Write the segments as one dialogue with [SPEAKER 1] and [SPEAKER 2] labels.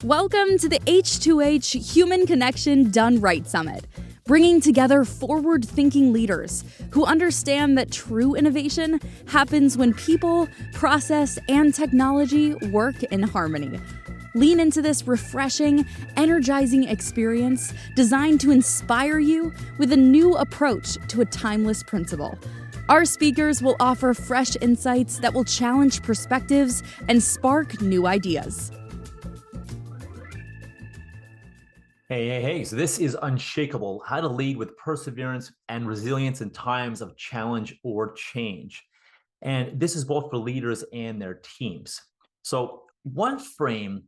[SPEAKER 1] Welcome to the H2H Human Connection Done Right Summit, bringing together forward-thinking leaders who understand that true innovation happens when people, process, and technology work in harmony. Lean into this refreshing, energizing experience designed to inspire you with a new approach to a timeless principle. Our speakers will offer fresh insights that will challenge perspectives and spark new ideas.
[SPEAKER 2] Hey. So this is Unshakable, how to lead with perseverance and resilience in times of challenge or change. And this is both for leaders and their teams. So one frame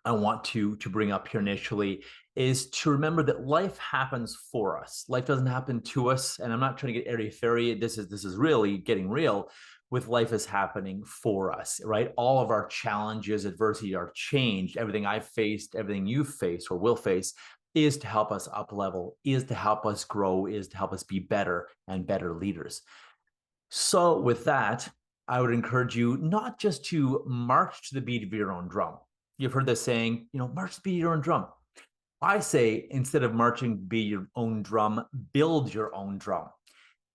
[SPEAKER 2] I want to bring up here initially is to remember that life happens for us. Life doesn't happen to us. And I'm not trying to get airy-fairy. This is really getting real with life is happening for us, right? All of our challenges, adversity, our change, everything I've faced, everything you've faced or will face is to help us up level, is to help us grow, is to help us be better and better leaders. So with that, I would encourage you not just to march to the beat of your own drum. You've heard this saying, march to the beat of your own drum. I say, instead of marching to beat your own drum, build your own drum.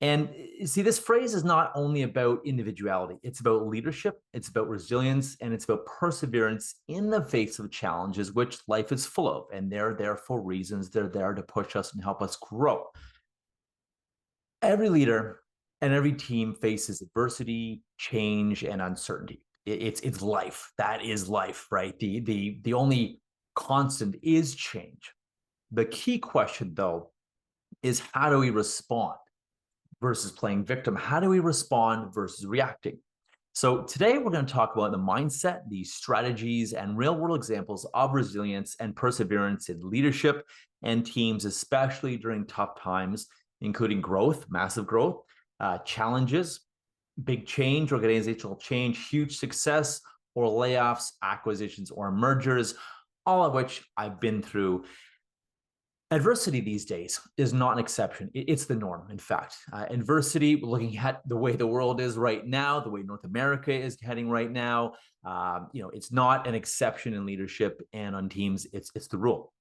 [SPEAKER 2] And see, this phrase is not only about individuality, it's about leadership, it's about resilience, and it's about perseverance in the face of challenges, which life is full of. And they're there for reasons. They're there to push us and help us grow. Every leader and every team faces adversity, change, and uncertainty. It's life. That is life, right? The only constant is change. The key question, though, is how do we respond versus playing victim? How do we respond versus reacting? So today we're going to talk about the mindset, the strategies, and real-world examples of resilience and perseverance in leadership and teams, especially during tough times, including growth, massive growth, challenges, big change, organizational change, huge success, or layoffs, acquisitions, or mergers, all of which I've been through. Adversity these days is not an exception. It's the norm, in fact. Adversity, looking at the way the world is right now, the way North America is heading right now, it's not an exception in leadership and on teams. It's the rule.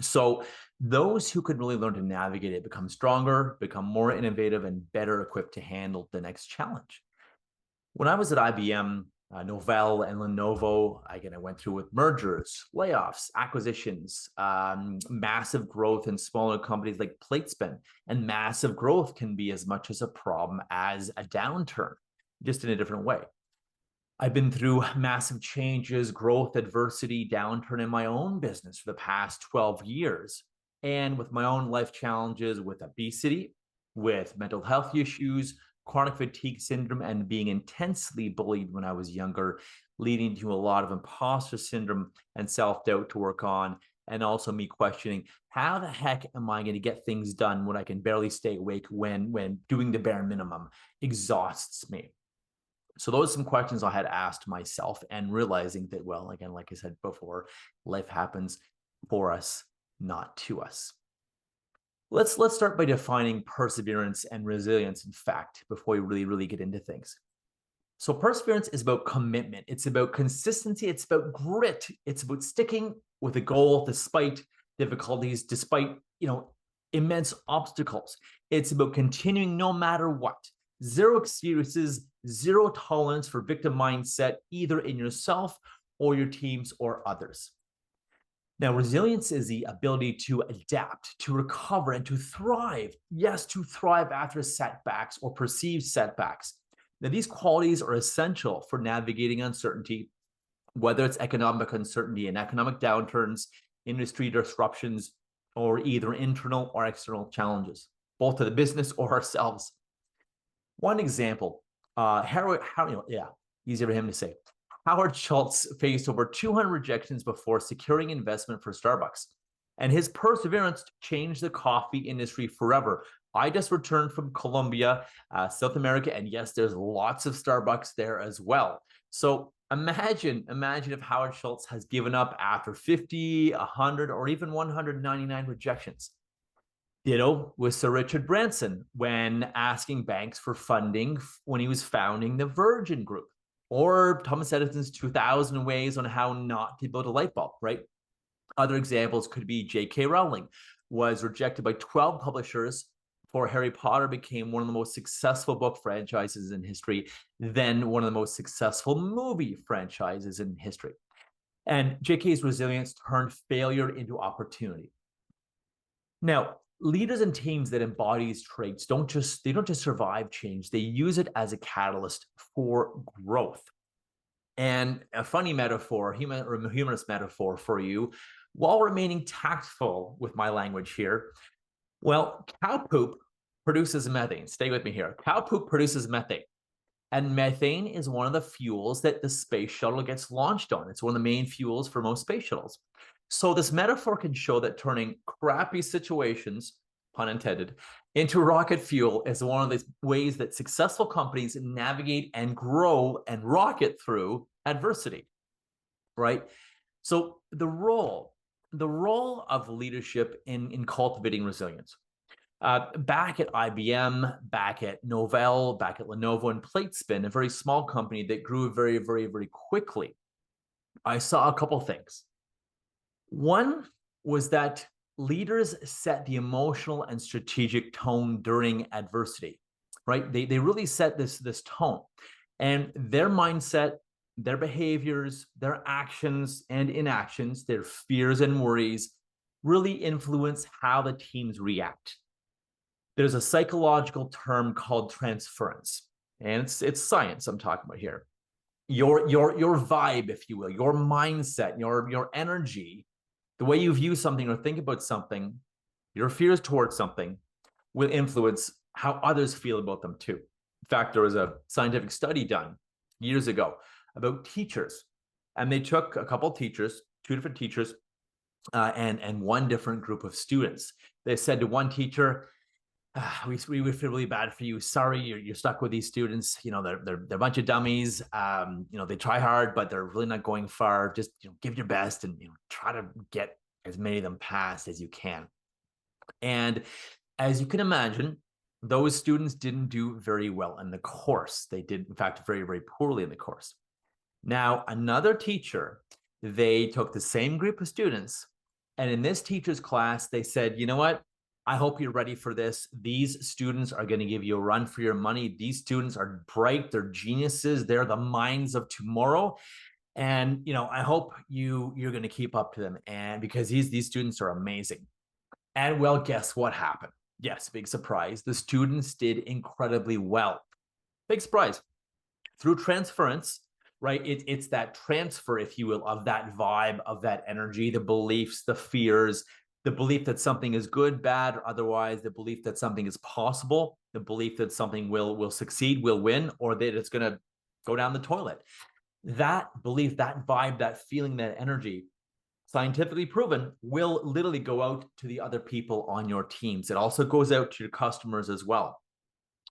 [SPEAKER 2] So those who can really learn to navigate it become stronger, become more innovative, and better equipped to handle the next challenge. When I was at IBM, Novell and Lenovo, I went through with mergers, layoffs, acquisitions, massive growth in smaller companies like Platespin. And massive growth can be as much as a problem as a downturn, just in a different way. I've been through massive changes, growth, adversity, downturn in my own business for the past 12 years. And with my own life challenges with obesity, with mental health issues, chronic fatigue syndrome, and being intensely bullied when I was younger, leading to a lot of imposter syndrome and self-doubt to work on, and also me questioning, how the heck am I going to get things done when I can barely stay awake when doing the bare minimum exhausts me? So those are some questions I had asked myself, and realizing that, well, again, like I said before, life happens for us, not to us. Let's start by defining perseverance and resilience, in fact, before we really get into things. So perseverance is about commitment. It's about consistency. It's about grit. It's about sticking with a goal despite difficulties, despite, immense obstacles. It's about continuing no matter what. Zero excuses, zero tolerance for victim mindset, either in yourself or your teams or others. Now, resilience is the ability to adapt, to recover, and to thrive. Yes, to thrive after setbacks or perceived setbacks. Now, these qualities are essential for navigating uncertainty, whether it's economic uncertainty and economic downturns, industry disruptions, or either internal or external challenges, both to the business or ourselves. One example, easier for him to say. Howard Schultz faced over 200 rejections before securing investment for Starbucks, and his perseverance changed the coffee industry forever. I just returned from Colombia, South America, and yes, there's lots of Starbucks there as well. So imagine if Howard Schultz has given up after 50, 100, or even 199 rejections. Ditto with Sir Richard Branson when asking banks for funding when he was founding the Virgin Group. or Thomas Edison's 2000 ways on how not to build a light bulb, right? Other examples could be J.K. Rowling was rejected by 12 publishers before Harry Potter became one of the most successful book franchises in history, then one of the most successful movie franchises in history. And J.K.'s resilience turned failure into opportunity. Now, leaders and teams that embody these traits don't just survive change, they use it as a catalyst for growth. And a funny metaphor, humorous metaphor for you, while remaining tactful with my language here, well, cow poop produces methane. Stay with me here. Cow poop produces methane. And methane is one of the fuels that the space shuttle gets launched on. It's one of the main fuels for most space shuttles. So this metaphor can show that turning crappy situations, pun intended, into rocket fuel is one of the ways that successful companies navigate and grow and rocket through adversity, right? So the role of leadership in cultivating resilience. Back at IBM, back at Novell, back at Lenovo and Platespin, a very small company that grew very, very, very quickly, I saw a couple things. One was that leaders set the emotional and strategic tone during adversity, right? They really set this tone, and their mindset, their behaviors, their actions and inactions, their fears and worries really influence how the teams react. There's a psychological term called transference, and it's science I'm talking about here. Your vibe, if you will, your mindset, your energy, the way you view something or think about something, your fears towards something will influence how others feel about them too. In fact, there was a scientific study done years ago about teachers, and they took a couple of teachers, two different teachers, and one different group of students. They said to one teacher, we feel really bad for you. Sorry, you're stuck with these students. You know, they're a bunch of dummies. You know, they try hard, but they're really not going far. Just give your best and try to get as many of them passed as you can. And as you can imagine, those students didn't do very well in the course. They did, in fact, very, very poorly in the course. Now, another teacher, they took the same group of students, and in this teacher's class, they said, you know what? I hope you're ready for this. These students are going to give you a run for your money. These students are bright. They're geniuses. They're the minds of tomorrow. And, I hope you're going to keep up to them. And because these students are amazing. And well, guess what happened? Yes, big surprise. The students did incredibly well. Big surprise. Through transference, right? It's that transfer, if you will, of that vibe, of that energy, the beliefs, the fears, the belief that something is good, bad, or otherwise, the belief that something is possible, the belief that something will succeed, will win, or that it's going to go down the toilet. That belief, that vibe, that feeling, that energy, scientifically proven, will literally go out to the other people on your teams. It also goes out to your customers as well.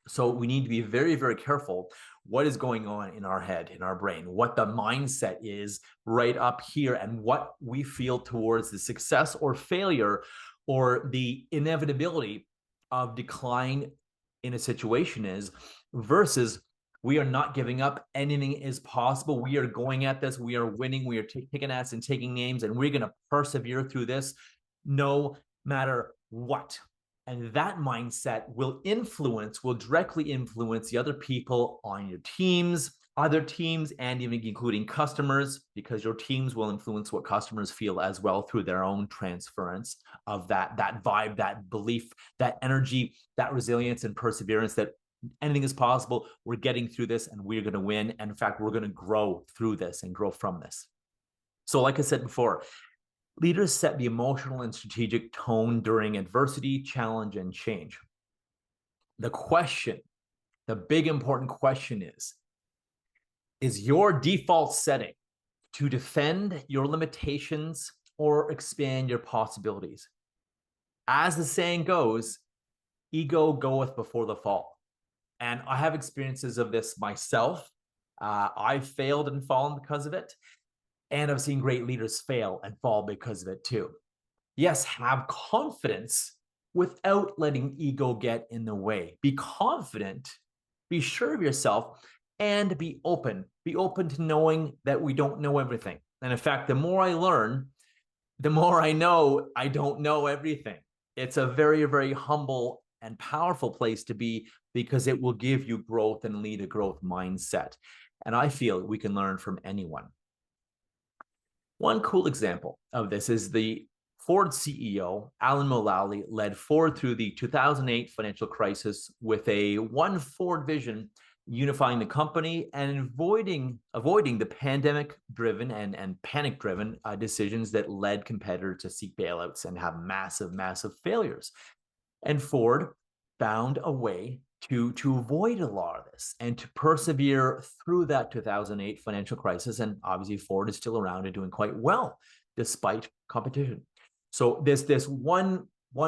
[SPEAKER 2] So we need to be very, very careful what is going on in our head, in our brain, what the mindset is right up here, and what we feel towards the success or failure or the inevitability of decline in a situation is, versus we are not giving up. Anything is possible. We are going at this. We are winning. We are kicking ass and taking names, and we're going to persevere through this no matter what. And that mindset will directly influence the other people on your teams, other teams, and even including customers, because your teams will influence what customers feel as well through their own transference of that vibe, that belief, that energy, that resilience and perseverance that anything is possible. We're getting through this and we're going to win. And in fact, we're going to grow through this and grow from this. So like I said before, leaders set the emotional and strategic tone during adversity, challenge, and change. The big important question is your default setting to defend your limitations or expand your possibilities? As the saying goes, ego goeth before the fall. And I have experiences of this myself. I've failed and fallen because of it. And I've seen great leaders fail and fall because of it too. Yes, have confidence without letting ego get in the way. Be confident, be sure of yourself, and be open to knowing that we don't know everything. And in fact, the more I learn, the more I know I don't know everything. It's a very, very humble and powerful place to be, because it will give you growth and lead a growth mindset. And I feel we can learn from anyone. One cool example of this is the Ford CEO, Alan Mulally, led Ford through the 2008 financial crisis with a one Ford vision, unifying the company and avoiding the pandemic-driven and panic-driven decisions that led competitors to seek bailouts and have massive failures. And Ford found a way to avoid a lot of this and to persevere through that 2008 financial crisis. And obviously, Ford is still around and doing quite well despite competition. So this one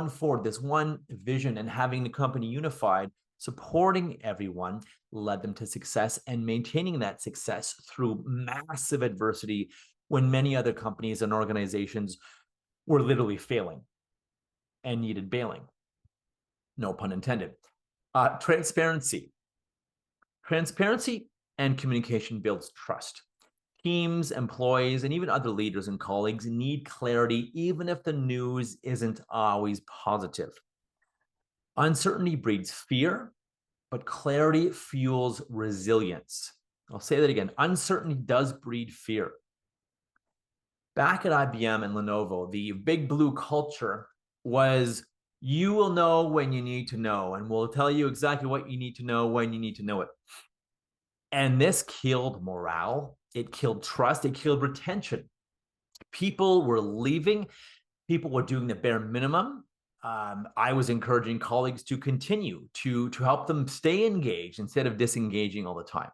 [SPEAKER 2] Ford, this one vision, and having the company unified, supporting everyone, led them to success, and maintaining that success through massive adversity when many other companies and organizations were literally failing and needed bailing. No pun intended. Transparency. Transparency and communication builds trust. Teams, employees, and even other leaders and colleagues need clarity, even if the news isn't always positive. Uncertainty breeds fear, but clarity fuels resilience. I'll say that again. Uncertainty does breed fear. Back at IBM and Lenovo, the big blue culture was, you will know when you need to know, and we'll tell you exactly what you need to know when you need to know it. And this killed morale. It killed trust. It killed retention. People were leaving. People were doing the bare minimum. I was encouraging colleagues to continue to help them stay engaged instead of disengaging all the time,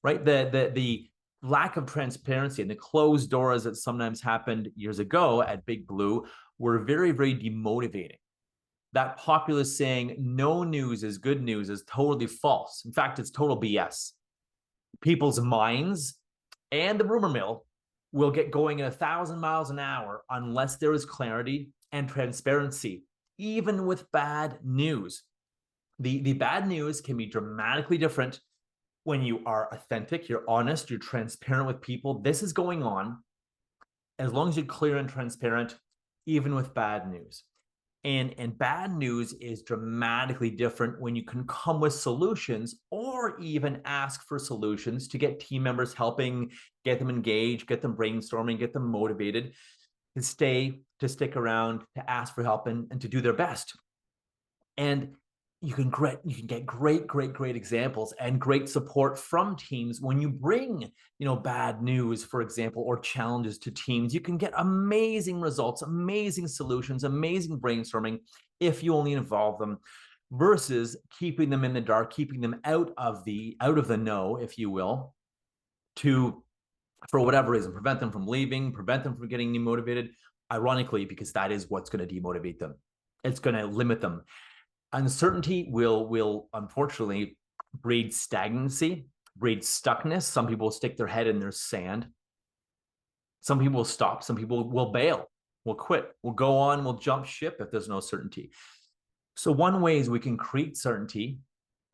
[SPEAKER 2] right? The lack of transparency and the closed doors that sometimes happened years ago at Big Blue were very, very demotivating. That popular saying, no news is good news, is totally false. In fact, it's total BS. People's minds and the rumor mill will get going at 1,000 miles an hour unless there is clarity and transparency, even with bad news. The bad news can be dramatically different when you are authentic, you're honest, you're transparent with people. This is going on. As long as you're clear and transparent, even with bad news. And bad news is dramatically different when you can come with solutions, or even ask for solutions to get team members helping, get them engaged, get them brainstorming, get them motivated to stick around, to ask for help, and to do their best. And you can get great examples and great support from teams when you bring, bad news, for example, or challenges to teams. You can get amazing results, amazing solutions, amazing brainstorming if you only involve them, versus keeping them in the dark, keeping them out of the know, if you will, to, for whatever reason, prevent them from leaving, prevent them from getting demotivated, ironically, because that is what's going to demotivate them. It's going to limit them. Uncertainty will unfortunately breed stagnancy, breed stuckness. Some people will stick their head in their sand. Some people will stop. Some people will bail, will quit, will go on, will jump ship if there's no certainty. So one way is we can create certainty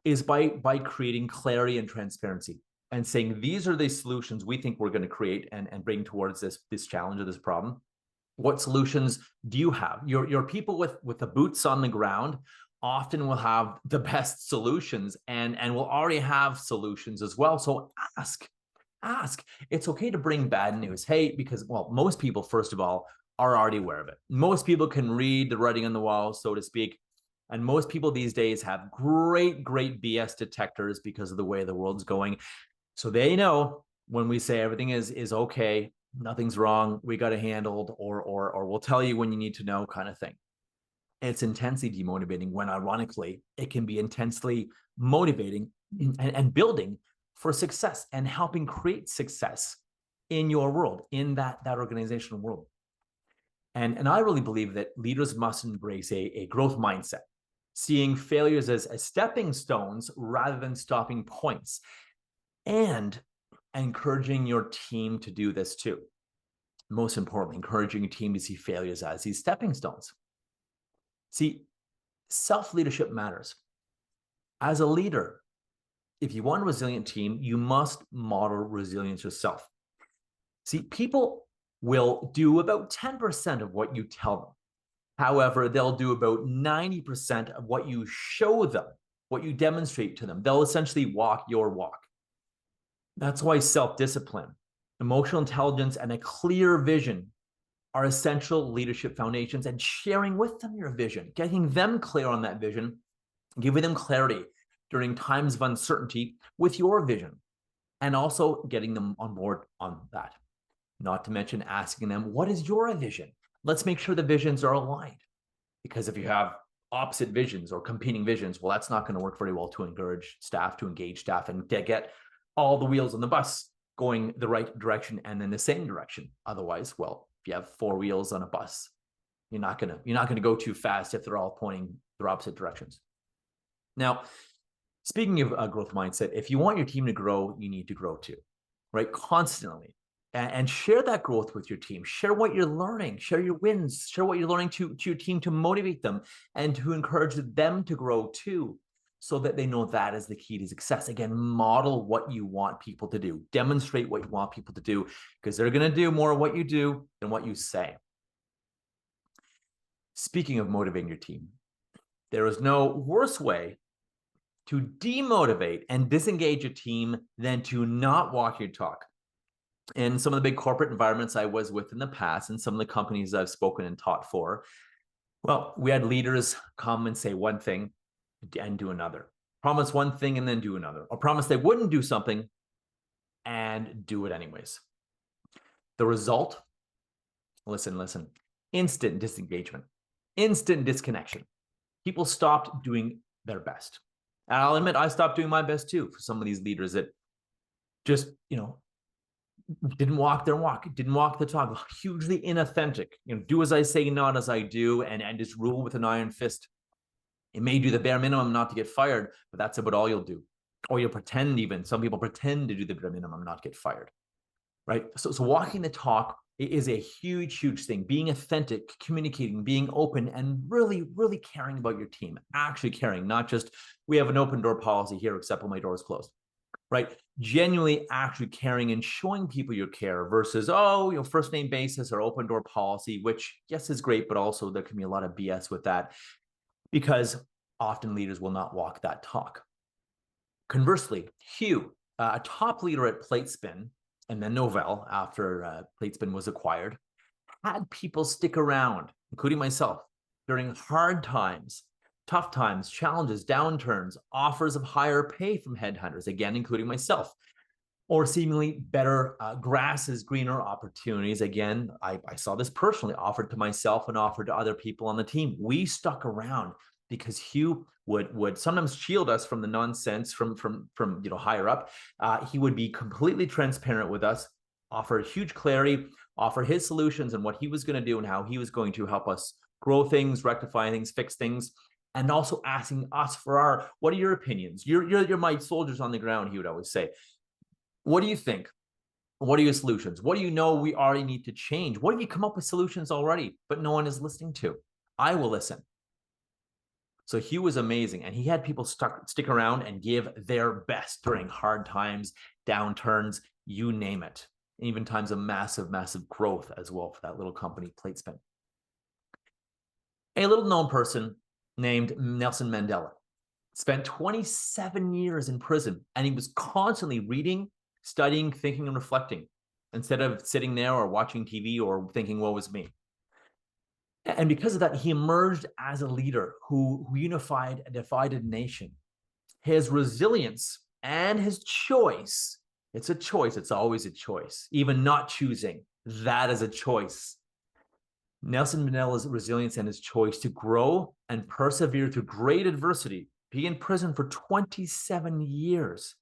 [SPEAKER 2] is by creating clarity and transparency and saying, these are the solutions we think we're going to create and bring towards this challenge or this problem. What solutions do you have? Your people with the boots on the ground often will have the best solutions and will already have solutions as well. So ask. It's okay to bring bad news. Hey, because, well, most people, first of all, are already aware of it. Most people can read the writing on the wall, so to speak. And most people these days have great BS detectors because of the way the world's going. So they know when we say everything is okay, nothing's wrong, we got it handled, or we'll tell you when you need to know, kind of thing. It's intensely demotivating when, ironically, it can be intensely motivating and building for success and helping create success in your world, in that organizational world. And I really believe that leaders must embrace a growth mindset, seeing failures as stepping stones rather than stopping points, and encouraging your team to do this too. Most importantly, encouraging your team to see failures as these stepping stones. See, self-leadership matters. As a leader, if you want a resilient team, you must model resilience yourself. See, people will do about 10% of what you tell them. However, they'll do about 90% of what you show them, what you demonstrate to them. They'll essentially walk your walk. That's why self-discipline, emotional intelligence, and a clear vision are essential leadership foundations, and sharing with them your vision, getting them clear on that vision, giving them clarity during times of uncertainty with your vision, and also getting them on board on that. Not to mention asking them, what is your vision? Let's make sure the visions are aligned. Because if you have opposite visions or competing visions, well, that's not going to work very well to encourage staff, to engage staff, and to get all the wheels on the bus going the right direction and in the same direction. Otherwise, well, if you have 4 wheels on a bus, you're not gonna go too fast if they're all pointing their opposite directions. Now, speaking of growth mindset, if you want your team to grow, you need to grow too, right? Constantly. And share that growth with your team. Share what you're learning, share your wins, share what you're learning to your team to motivate them and to encourage them to grow too, so that they know that is the key to success. Again, model what you want people to do. Demonstrate what you want people to do, because they're going to do more of what you do than what you say. Speaking of motivating your team, there is no worse way to demotivate and disengage a team than to not walk your talk. In some of the big corporate environments I was with in the past, and some of the companies I've spoken and taught for, well, we had leaders come and say one thing and do another. Promise one thing and then do another. Or promise they wouldn't do something and do it anyways. The result, listen, instant disengagement, instant disconnection. People stopped doing their best. And I'll admit, I stopped doing my best too for some of these leaders that just, didn't walk their walk, didn't walk the talk, hugely inauthentic. Do as I say, not as I do, and just rule with an iron fist. It may do the bare minimum not to get fired, but that's about all you'll do. Or you'll pretend even. Some people pretend to do the bare minimum, not get fired, right? So walking the talk is a huge, huge thing. Being authentic, communicating, being open, and really, really caring about your team. Actually caring, not just, we have an open door policy here, except when my door is closed. Right? Genuinely actually caring and showing people your care versus, first name basis or open door policy, which yes is great, but also there can be a lot of BS with that because often leaders will not walk that talk. Conversely, Hugh, a top leader at Platespin and then Novell after Platespin was acquired, had people stick around, including myself, during hard times, tough times, challenges, downturns, offers of higher pay from headhunters, again, including myself, or seemingly better grass is greener opportunities. Again, I saw this personally offered to myself and offered to other people on the team. We stuck around because Hugh would sometimes shield us from the nonsense from higher up. He would be completely transparent with us, offer huge clarity, offer his solutions and what he was going to do and how he was going to help us grow things, rectify things, fix things. And also asking us for what are your opinions? You're my soldiers on the ground, he would always say. What do you think? What are your solutions? What do you know we already need to change? What have you come up with solutions already, but no one is listening to? I will listen. So Hugh was amazing. And he had people stick around and give their best during hard times, downturns, you name it. And even times of massive, massive growth as well for that little company, Platespin. A little known person named Nelson Mandela spent 27 years in prison, and he was constantly reading, studying, thinking, and reflecting instead of sitting there or watching TV or thinking, woe is me. And because of that, he emerged as a leader who unified a divided nation. His resilience and his choice, it's a choice, it's always a choice, even not choosing, that is a choice. Nelson Mandela's resilience and his choice to grow and persevere through great adversity, be in prison for 27 years.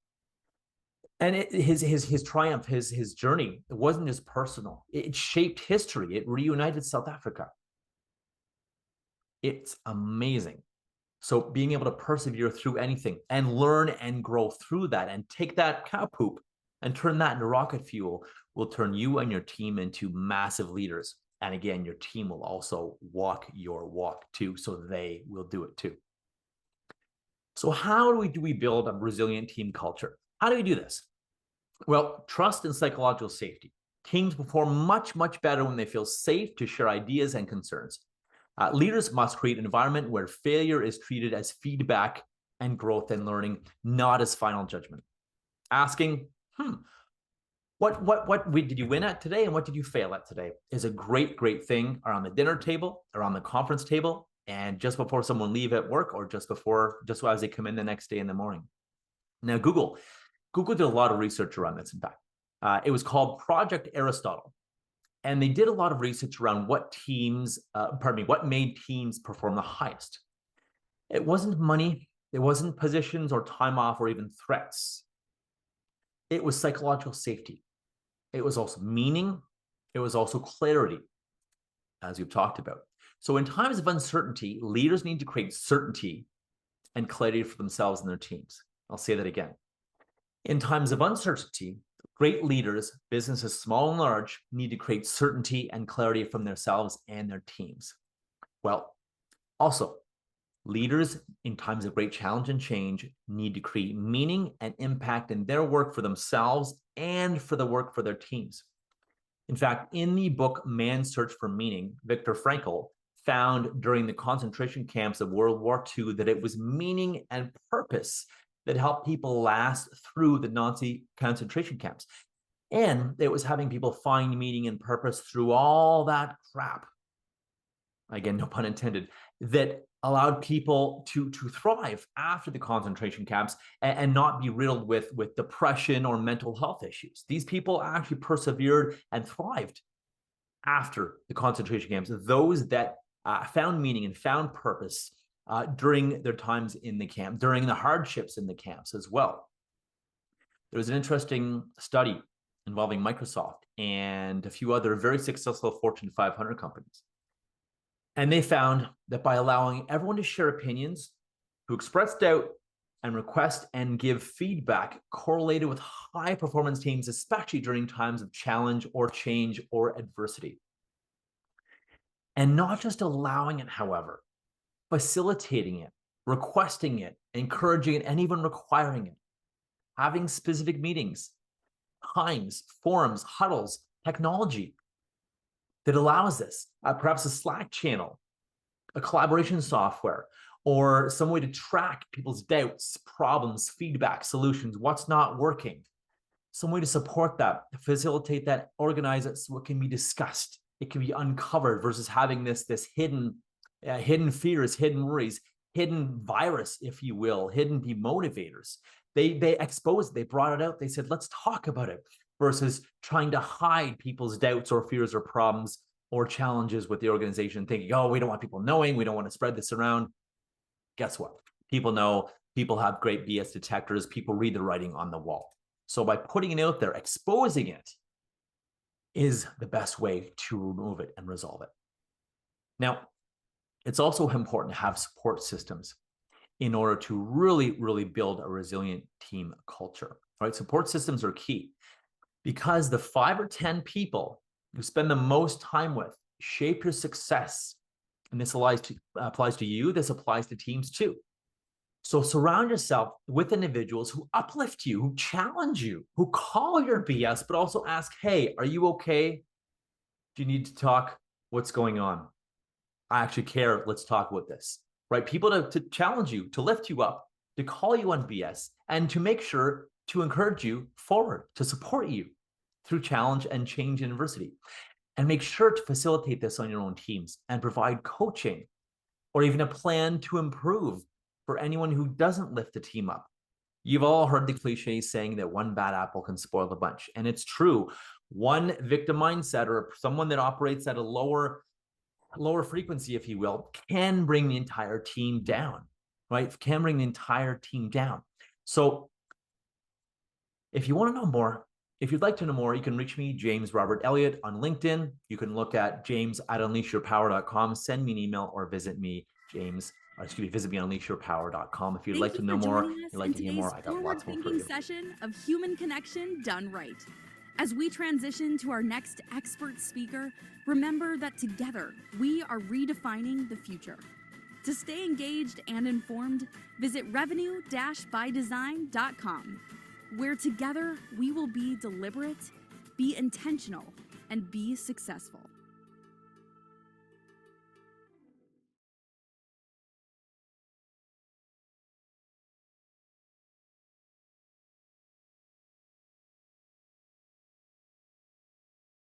[SPEAKER 2] And his triumph, his journey, it wasn't just personal. It shaped history. It reunited South Africa. It's amazing. So being able to persevere through anything and learn and grow through that and take that cow poop and turn that into rocket fuel will turn you and your team into massive leaders. And again, your team will also walk your walk too, so they will do it too. So how do we build a resilient team culture? How do we do this? Well, trust and psychological safety. Teams perform much, much better when they feel safe to share ideas and concerns. Leaders must create an environment where failure is treated as feedback and growth and learning, not as final judgment. Asking, what did you win at today and what did you fail at today is a great thing around the dinner table, around the conference table, and just before someone leave at work or just as they come in the next day in the morning. Now, Google did a lot of research around this, in fact. It was called Project Aristotle. And they did a lot of research around what made teams perform the highest. It wasn't money, it wasn't positions or time off or even threats. It was psychological safety. It was also meaning. It was also clarity, as we've talked about. So in times of uncertainty, leaders need to create certainty and clarity for themselves and their teams. I'll say that again. In times of uncertainty, great leaders, businesses small and large, need to create certainty and clarity from themselves and their teams. Well, also, leaders in times of great challenge and change need to create meaning and impact in their work for themselves and for the work for their teams. In fact, in the book Man's Search for Meaning, Viktor Frankl found during the concentration camps of World War II that it was meaning and purpose that helped people last through the Nazi concentration camps. And it was having people find meaning and purpose through all that crap, again, no pun intended, that allowed people to thrive after the concentration camps and not be riddled with depression or mental health issues. These people actually persevered and thrived after the concentration camps. Those that found meaning and found purpose during their times in the camp, during the hardships in the camps as well. There was an interesting study involving Microsoft and a few other very successful Fortune 500 companies. And they found that by allowing everyone to share opinions, to express doubt and request and give feedback correlated with high performance teams, especially during times of challenge or change or adversity. And not just allowing it, however, facilitating it, requesting it, encouraging it, and even requiring it. Having specific meetings, times, forums, huddles, technology that allows this, perhaps a Slack channel, a collaboration software, or some way to track people's doubts, problems, feedback, solutions, what's not working. Some way to support that, facilitate that, organize it so it can be discussed. It can be uncovered versus having this hidden fears, hidden worries, hidden virus, if you will, hidden demotivators. They exposed, they brought it out. They said, let's talk about it versus trying to hide people's doubts or fears or problems or challenges with the organization, thinking, oh, we don't want people knowing. We don't want to spread this around. Guess what? People know, people have great BS detectors. People read the writing on the wall. So by putting it out there, exposing it is the best way to remove it and resolve it. Now, it's also important to have support systems in order to really build a resilient team culture, right? Support systems are key because the 5 or 10 people you spend the most time with shape your success. And this applies to you. This applies to teams too. So surround yourself with individuals who uplift you, who challenge you, who call your BS, but also ask, hey, are you okay? Do you need to talk? What's going on? I actually care. Let's talk about this, right? People to challenge you, to lift you up, to call you on BS, and to make sure to encourage you forward, to support you through challenge and change and adversity. And make sure to facilitate this on your own teams and provide coaching or even a plan to improve for anyone who doesn't lift the team up. You've all heard the cliche saying that one bad apple can spoil the bunch. And it's true. One victim mindset or someone that operates at a lower frequency, if you will, can bring the entire team down, right? Can bring the entire team down. So if you want to know more, if you'd like to know more, you can reach me, James Robert Elliot, on LinkedIn. You can look at james@unleashyourpower.com, send me an email, or visit me on unleashyourpower.com. If you'd like to know more, you'd like to hear more, I got lots more for you.
[SPEAKER 1] Session of human connection done right. As we transition to our next expert speaker, remember that together we are redefining the future. To stay engaged and informed, visit revenue-bydesign.com, where together we will be deliberate, be intentional, and be successful.